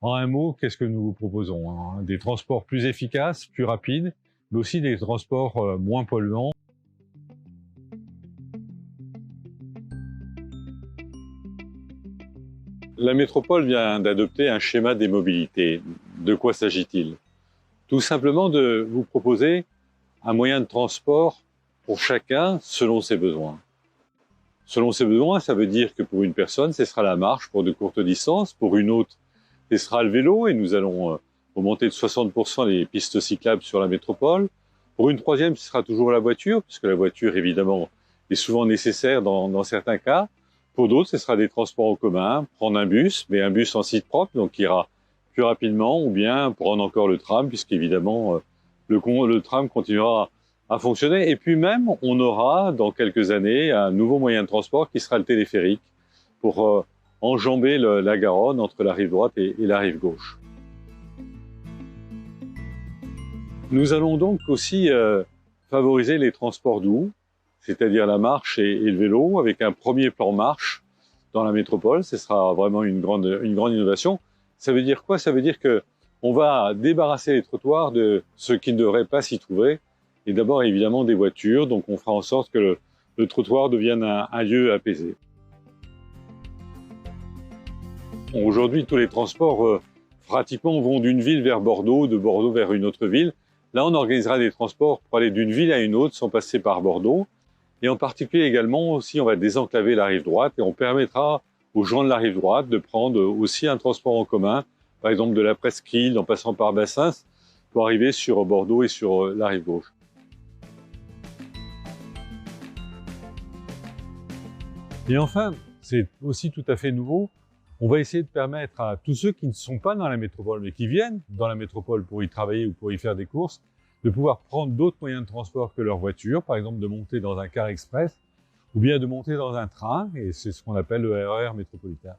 En un mot, qu'est-ce que nous vous proposons, hein? Des transports plus efficaces, plus rapides, mais aussi des transports moins polluants. La métropole vient d'adopter un schéma des mobilités. De quoi s'agit-il? Tout simplement de vous proposer un moyen de transport pour chacun selon ses besoins. Selon ses besoins, ça veut dire que pour une personne, ce sera la marche pour de courtes distances. Pour une autre, ce sera le vélo et nous allons augmenter de 60% les pistes cyclables sur la métropole. Pour une troisième, ce sera toujours la voiture, puisque la voiture, évidemment, est souvent nécessaire dans certains cas. Pour d'autres, ce sera des transports en commun, prendre un bus, mais un bus en site propre, donc qui ira plus rapidement, ou bien prendre encore le tram, puisqu'évidemment, le tram continuera à fonctionner. Et puis même, on aura dans quelques années un nouveau moyen de transport qui sera le téléphérique pour enjamber la Garonne entre la rive droite et la rive gauche. Nous allons donc aussi favoriser les transports doux, c'est-à-dire la marche et le vélo, avec un premier plan marche dans la métropole. Ce sera vraiment une grande innovation. Ça veut dire quoi? Ça veut dire qu'on va débarrasser les trottoirs de ce qui ne devrait pas s'y trouver. Et d'abord, évidemment, des voitures. Donc, on fera en sorte que le trottoir devienne un lieu apaisé. Aujourd'hui, tous les transports, pratiquement, vont d'une ville vers Bordeaux, de Bordeaux vers une autre ville. Là, on organisera des transports pour aller d'une ville à une autre sans passer par Bordeaux. Et en particulier également, aussi, on va désenclaver la rive droite et on permettra aux gens de la rive droite de prendre aussi un transport en commun, par exemple de la Presqu'île en passant par Bassins, pour arriver sur Bordeaux et sur la rive gauche. Et enfin, c'est aussi tout à fait nouveau, on va essayer de permettre à tous ceux qui ne sont pas dans la métropole, mais qui viennent dans la métropole pour y travailler ou pour y faire des courses, de pouvoir prendre d'autres moyens de transport que leur voiture, par exemple de monter dans un car express, ou bien de monter dans un train, et c'est ce qu'on appelle le RER métropolitain.